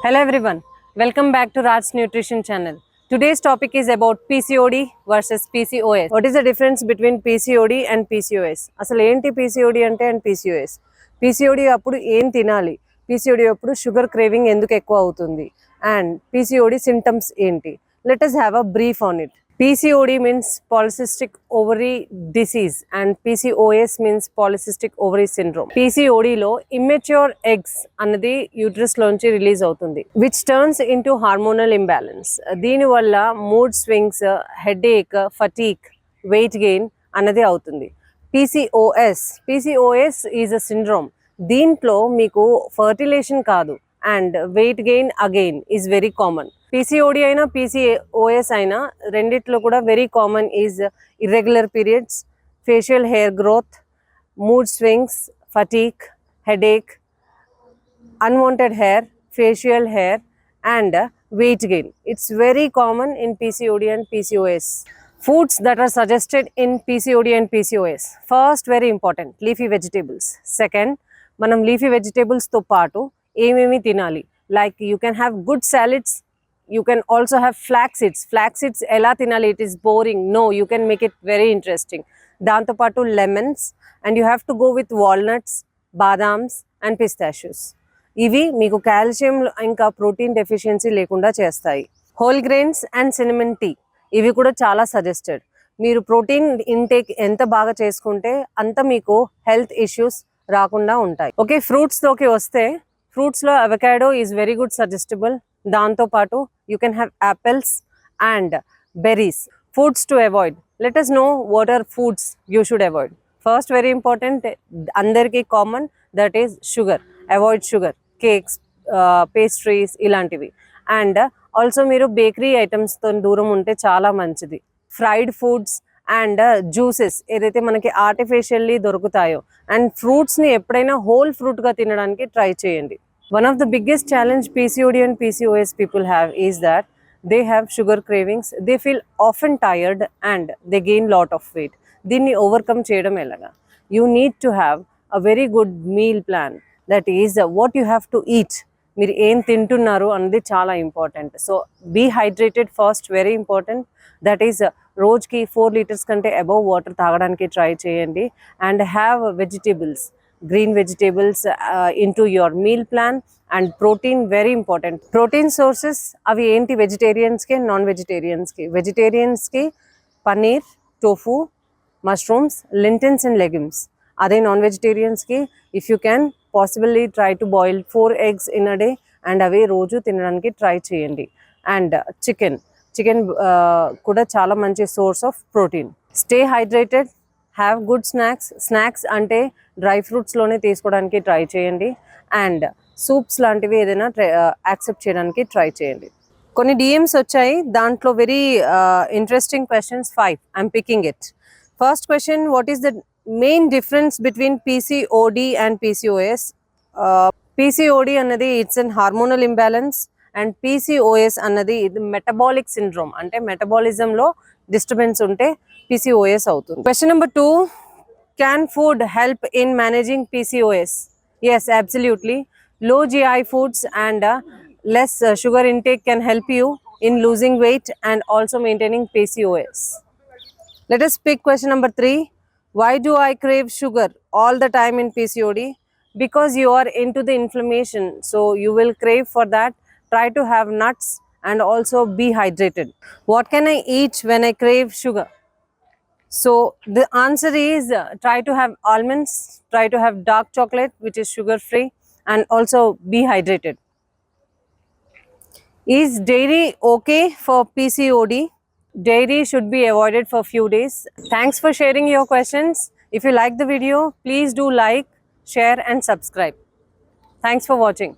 Hello everyone, welcome back to Raj's Nutrition channel. Today's topic is about PCOD versus PCOS. What is the difference between PCOD and PCOS? అసలు ఏంటి PCOD అంటే and PCOS? PCOD అప్పుడు ఏం తినాలి? PCOD అప్పుడు sugar craving ఎందుకు ఎక్కువ అవుతుంది? And PCOD symptoms ఏంటి? Let us have a brief on it. PCOD means polycystic ovary disease and PCOS means polycystic ovary syndrome. PCOD లో immature eggs అన్నది యూట్రస్ లోంచి రిలీజ్ అవుతుంది which turns into hormonal imbalance. దీనివల్ల mood swings, headache, fatigue, weight gain అన్నది అవుతుంది. PCOS is a syndrome. దీంట్లో మీకు fertilisation కాదు and weight gain again is very common. PCOD అయినా PCOS అయినా రెండిట్లో కూడా very common is irregular periods, facial hair growth, mood swings, fatigue, headache, unwanted hair, facial hair and weight gain. It's very common in PCOD and PCOS. Foods that are suggested in PCOD and PCOS. First, very important, leafy vegetables. Second, manam leafy vegetables తో పాటు ఏమేమి తినాలి, like you can have good salads, you can also have flax seeds ఎలా తినాలి, it is boring, no, you can make it very interesting. దాంతో పాటు lemons and you have to go with walnuts, badams and pistachios. ఇవి మీకు calcium ఇంకా protein deficiency లేకుండా చేస్తాయి. Whole grains and cinnamon tea ఇవి కూడా చాలా సజెస్టెడ్. మీరు ప్రోటీన్ ఇంటేక్ ఎంత బాగా చేసుకుంటే అంత మీకు హెల్త్ ఇష్యూస్ రాకుండా ఉంటాయి. ఓకే, ఫ్రూట్స్లోకి వస్తే ఫ్రూట్స్లో avocado is very good suggestable. దాంతోపాటు you can have apples and berries. Foods to avoid, let us know what are foods you should avoid. First very important, అందరికీ common, that is sugar. Avoid sugar, cakes, pastries ఇలాంటివి. And also మీరు bakery ఐటమ్స్తో దూరం ఉంటే చాలా మంచిది. Fried foods and juices ఏదైతే మనకి ఆర్టిఫిషియల్లీ దొరుకుతాయో, అండ్ ఫ్రూట్స్ని ఎప్పుడైనా హోల్ ఫ్రూట్గా తినడానికి ట్రై చేయండి. One of the biggest challenge PCOD and PCOS people have is that they have sugar cravings, they feel often tired and they gain lot of weight. దీన్ని overcome చేయడం ఎలాగా? You need to have a very good meal plan, that is what you have to eat. మీరు ఏం తింటున్నారు అన్నది చాలా important. So be hydrated first, very important. That is రోజుకి 4 litres కంటే అబవ్ వాటర్ తాగడానికి ట్రై చేయండి. And have vegetables, green vegetables into your meal plan. And protein very important. Protein sources అవి ఏంటి వెజిటేరియన్స్కి, నాన్ వెజిటేరియన్స్కి? వెజిటేరియన్స్కి paneer, tofu, mushrooms, lentils and legumes. అదే నాన్ వెజిటేరియన్స్కి if you can possibly try to boil 4 eggs in a day and అవి రోజు తినడానికి ట్రై చేయండి. అండ్ చికెన్ కూడా చాలా మంచి source of protein. Stay hydrated, have good snacks అంటే డ్రై ఫ్రూట్స్లోనే తీసుకోవడానికి ట్రై చేయండి. అండ్ సూప్స్ లాంటివి ఏదైనా యాక్సెప్ట్ చేయడానికి ట్రై చేయండి. కొన్ని DMs వచ్చాయి, దాంట్లో very interesting questions 5. I'm picking it. First question, what is the main difference between PCOD and PCOS? PCOD అన్నది it's an hormonal imbalance and PCOS అన్నది ఇది మెటబాలిక్ సిండ్రోమ్, అంటే మెటబాలిజంలో డిస్టర్బెన్స్ ఉంటే PCOS అవుతుంది. Question number 2, can food help in managing PCOS? Yes, absolutely. Low GI foods and less sugar intake can help you in losing weight and also maintaining PCOS. Let us pick question number 3. Why do I crave sugar all the time in PCOD? Because you are into the inflammation, so you will crave for that. Try to have nuts and also be hydrated. What can I eat when I crave sugar? So the answer is try to have almonds, try to have dark chocolate which is sugar free, and also be hydrated. Is dairy okay for PCOD? Dairy should be avoided for few days. Thanks for sharing your questions. If you like the video, please do like, share and subscribe. Thanks for watching.